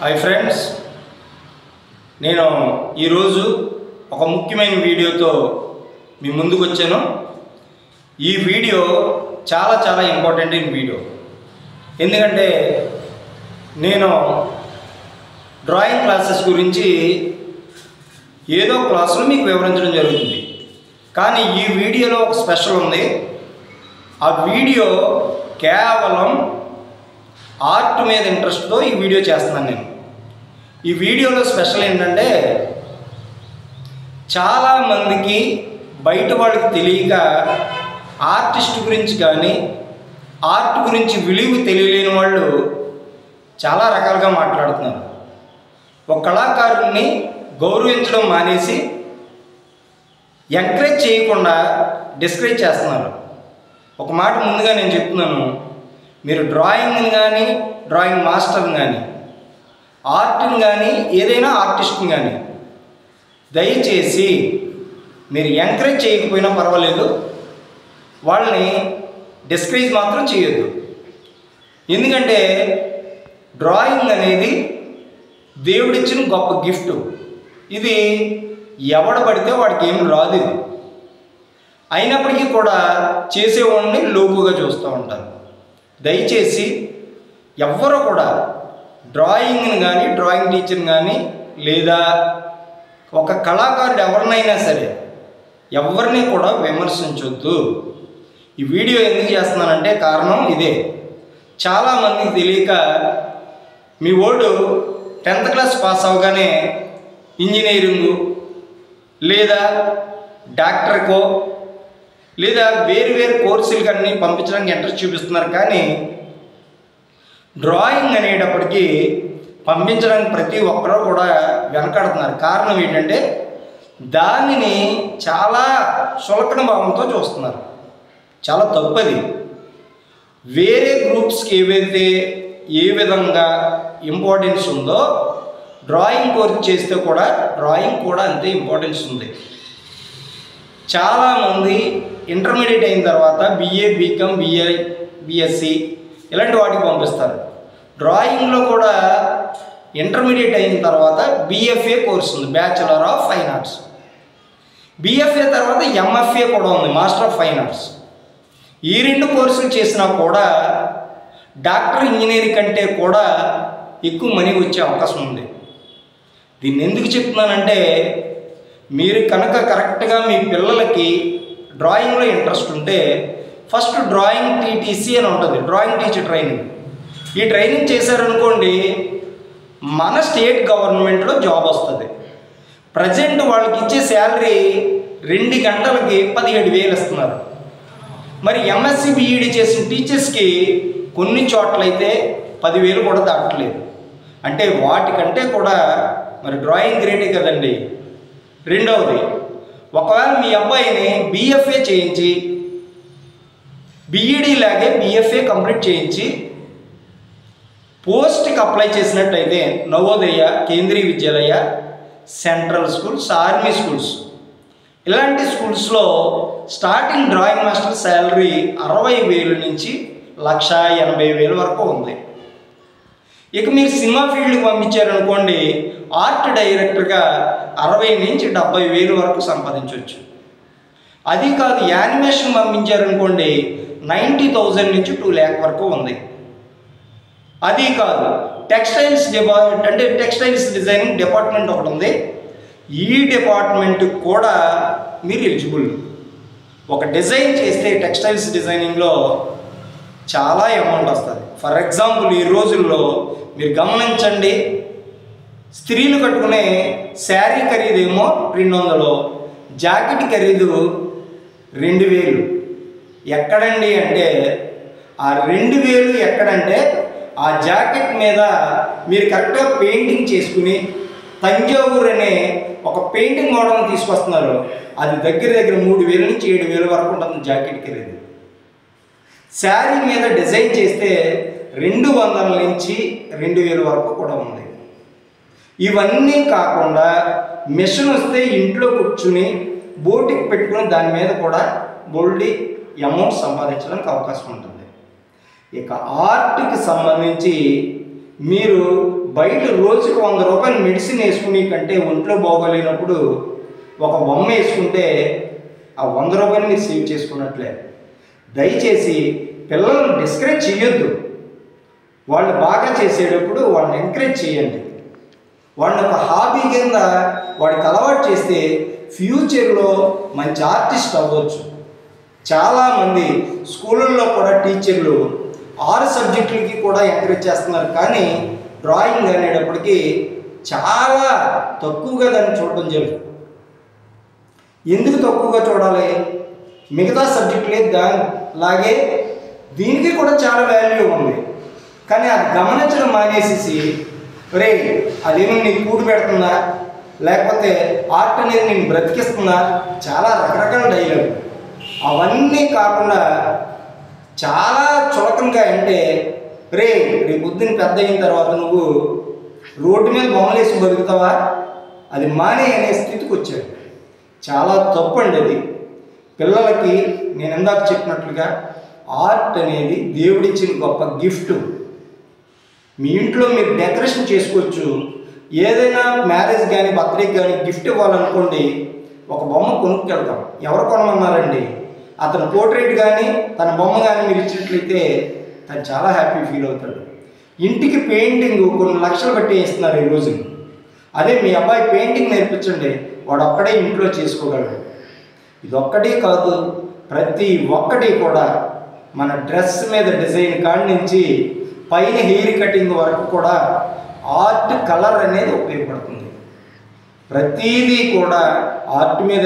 Hi friends, నేను ఈరోజు ఒక ముఖ్యమైన వీడియోతో మీ ముందుకు వచ్చాను. ఈ వీడియో చాలా ఇంపార్టెంట్ వీడియో. ఎందుకంటే నేను డ్రాయింగ్ క్లాసెస్ గురించి ఏదో క్లాసులో మీకు వివరించడం జరుగుతుంది. కానీ ఈ వీడియోలో ఒక స్పెషల్ ఉంది. ఆ వీడియో కేవలం ఆర్ట్ మీద ఇంట్రెస్ట్తో ఈ వీడియో చేస్తున్నాను. నేను ఈ వీడియోలో స్పెషల్ ఏంటంటే, చాలామందికి బయట వాళ్ళకి తెలియక ఆర్టిస్ట్ గురించి కానీ ఆర్ట్ గురించి విలువ తెలియలేని వాళ్ళు చాలా రకాలుగా మాట్లాడుతున్నారు. ఒక కళాకారుడిని గౌరవించడం మానేసి ఎంకరేజ్ చేయకుండా డిస్కరేజ్ చేస్తున్నారు. ఒక మాట ముందుగా నేను చెప్తున్నాను, మీరు డ్రాయింగ్ని కానీ డ్రాయింగ్ మాస్టర్ని కానీ ఆర్ట్ని కానీ ఏదైనా ఆర్టిస్ట్ని కానీ దయచేసి మీరు ఎంకరేజ్ చేయకపోయినా పర్వాలేదు, వాళ్ళని డిస్కరేజ్ మాత్రం చేయొద్దు. ఎందుకంటే డ్రాయింగ్ అనేది దేవుడిచ్చిన గొప్ప గిఫ్ట్. ఇది ఎవడ పడితే వాడికి ఏమి రాదు. ఇది అయినప్పటికీ కూడా చేసేవాడిని లోకుగా చూస్తూ ఉంటారు. దయచేసి ఎవ్వరూ కూడా డ్రాయింగ్ని కానీ డ్రాయింగ్ టీచర్ని కానీ లేదా ఒక కళాకారుడు ఎవరినైనా సరే ఎవరిని కూడా విమర్శించొద్దు. ఈ వీడియో ఎందుకు చేస్తున్నానంటే కారణం ఇదే. చాలామందికి తెలియక మీ ఓడు 10th క్లాస్ పాస్ అవగానే ఇంజనీరింగు లేదా డాక్టర్కో లేదా వేరు కోర్సులకి అన్నీ పంపించడానికి ఇంట్రెస్ట్ చూపిస్తున్నారు. కానీ డ్రాయింగ్ అనేటప్పటికీ పంపించడానికి ప్రతి ఒక్కరూ కూడా వెనకాడుతున్నారు. కారణం ఏంటంటే దానిని చాలా చులకన భావంతో చూస్తున్నారు. చాలా తప్పది. వేరే గ్రూప్స్కి ఏవైతే ఏ విధంగా ఇంపార్టెన్స్ ఉందో డ్రాయింగ్ కోర్స్ చేస్తే కూడా డ్రాయింగ్ కూడా అంతే ఇంపార్టెన్స్ ఉంది. చాలామంది ఇంటర్మీడియట్ అయిన తర్వాత BA, BCom, BSc ఇలాంటి వాటికి పంపిస్తారు. డ్రాయింగ్లో కూడా ఇంటర్మీడియట్ అయిన తర్వాత BFA కోర్స్ ఉంది, bachelor of fine arts. BFA తర్వాత MFA కూడా ఉంది, మాస్టర్ ఆఫ్ ఫైన్ ఆర్ట్స్. ఈ 2 కోర్సులు చేసినా కూడా డాక్టర్ ఇంజనీరింగ్ కంటే కూడా ఎక్కువ మనీ వచ్చే అవకాశం ఉంది. దీన్ని ఎందుకు చెప్తున్నానంటే, మీరు కనుక కరెక్ట్గా మీ పిల్లలకి డ్రాయింగ్లో ఇంట్రెస్ట్ ఉంటే ఫస్ట్ డ్రాయింగ్ TTC అని ఉంటుంది, డ్రాయింగ్ టీచర్ ట్రైనింగ్. ఈ ట్రైనింగ్ చేశారనుకోండి, మన స్టేట్ గవర్నమెంట్లో జాబ్ వస్తుంది. ప్రజెంట్ వాళ్ళకి ఇచ్చే శాలరీ 2 గంటలకి 17,000 ఇస్తున్నారు. మరి MSc BEd చేసిన టీచర్స్కి కొన్ని చోట్లయితే 10,000 కూడా దాటలేదు. అంటే వాటికంటే కూడా మరి డ్రాయింగ్ గ్రేటే కదండి. రెండవది, ఒకవేళ మీ అబ్బాయిని BFA చేయించి BEd లాగే BFA కంప్లీట్ చేయించి పోస్ట్కి అప్లై చేసినట్టయితే Navodaya, Kendriya Vidyalaya, central schools, army schools ఇలాంటి స్కూల్స్లో స్టార్టింగ్ డ్రాయింగ్ మాస్టర్ శాలరీ 60,000 నుంచి 1,80,000 వరకు ఉంది. ఇక మీరు సినిమా ఫీల్డ్కి పంపించారనుకోండి, ఆర్ట్ డైరెక్టర్గా 60,000 నుంచి 70,000 వరకు సంపాదించవచ్చు. అది కాదు, యానిమేషన్ పంపించారనుకోండి 90,000 నుంచి 2 lakh వరకు ఉంది. అది కాదు, టెక్స్టైల్స్ డిపార్ట్మెంట్ అంటే టెక్స్టైల్స్ డిజైనింగ్ డిపార్ట్మెంట్ ఒకటి ఉంది. ఈ డిపార్ట్మెంట్కి కూడా మీరు ఎలిజిబుల్. ఒక డిజైన్ చేస్తే టెక్స్టైల్స్ డిజైనింగ్లో చాలా అమౌంట్ వస్తుంది. ఫర్ ఎగ్జాంపుల్, ఈ రోజుల్లో మీరు గమనించండి, స్త్రీలు కట్టుకునే శారీ ఖరీదేమో 200, జాకెట్ ఖరీదు 2,000. ఎక్కడండి అంటే ఆ 2,000 ఎక్కడంటే ఆ జాకెట్ మీద మీరు కరెక్ట్గా పెయింటింగ్ చేసుకుని తంజావూరు అనే ఒక పెయింటింగ్ మోడల్ని తీసుకొస్తున్నారు. అది దగ్గర 3,000 నుంచి 7,000 వరకు ఉంటుంది జాకెట్ ఖరీదు. శారీ మీద డిజైన్ చేస్తే 200 నుంచి 2,000 వరకు కూడా ఉంది. ఇవన్నీ కాకుండా మెషిన్ వస్తే ఇంట్లో కూర్చుని బోటికి పెట్టుకుని దాని మీద కూడా బోల్డీ అమౌంట్ సంపాదించడానికి అవకాశం ఉంటుంది. ఇక ఆర్ట్కి సంబంధించి మీరు బయట రోజుకు 100 రూపాయలు మెడిసిన్ వేసుకునే కంటే ఒంట్లో బాగోలేనప్పుడు ఒక బొమ్మ వేసుకుంటే ఆ 100 రూపాయలు మీరు సేవ్ చేసుకున్నట్లే. దయచేసి పిల్లలను డిస్కరేజ్ చేయొద్దు. వాళ్ళు బాగా చేసేటప్పుడు వాళ్ళని ఎంకరేజ్ చేయండి. వాళ్ళని ఒక హాబీ కింద వాడికి అలవాటు చేస్తే ఫ్యూచర్లో మంచి ఆర్టిస్ట్ అవ్వచ్చు. చాలామంది స్కూళ్ళల్లో కూడా టీచర్లు 6 సబ్జెక్టులకి కూడా ఎంకరేజ్ చేస్తున్నారు, కానీ డ్రాయింగ్ అనేటప్పటికీ చాలా తక్కువగా దాన్ని చూడటం జరుగుతుంది. ఎందుకు తక్కువగా చూడాలి? మిగతా సబ్జెక్టులే దానిలాగే దీనికి కూడా చాలా వాల్యూ ఉంది, కానీ అది గమనించడం మానేసేసి రే అదేమో నీకు కూడు పెడుతుందా, లేకపోతే ఆర్ట్ అనేది నేను బ్రతికిస్తుందా, చాలా రకరకాల డైలాగ్. అవన్నీ కాకుండా చాలా చులకనగా అంటే రే రేపు పొద్దున్న పెద్ద అయిన తర్వాత నువ్వు రోడ్డు మీద బొమ్మలేసి బతుకుతావా, అది మానే అనే స్థితికి వచ్చాడు. చాలా తప్పండి అది. పిల్లలకి నేను ఇందాక చెప్పినట్లుగా ఆర్ట్ అనేది దేవుడిచ్చిన గొప్ప గిఫ్ట్. మీ ఇంట్లో మీరు డెకరేషన్ చేసుకోవచ్చు. ఏదైనా మ్యారేజ్ కానీ బర్త్డేకి కానీ గిఫ్ట్ ఇవ్వాలనుకోండి, ఒక బొమ్మ కొనుక్కెళ్తాం. ఎవరు కొనమన్నారండి? అతని పోర్ట్రేట్ కానీ తన బొమ్మ కానీ మీరు ఇచ్చినట్లయితే తను చాలా హ్యాపీ ఫీల్ అవుతాడు. ఇంటికి పెయింటింగ్ కొన్ని లక్షలు పెట్టి ఇస్తున్నారు ఈ రోజు. అదే మీ అబ్బాయి పెయింటింగ్ నేర్పించండి, వాడు ఒక్కడే ఇంట్లో చేసుకోగలడు. ఇదొక్కటే కాదు, ప్రతి ఒక్కటి కూడా మన డ్రెస్ మీద డిజైన్ కాడి నుంచి పైన హెయిర్ కటింగ్ వరకు కూడా ఆర్ట్ కలర్ అనేది ఉపయోగపడుతుంది. ప్రతిదీ కూడా ఆర్ట్ మీద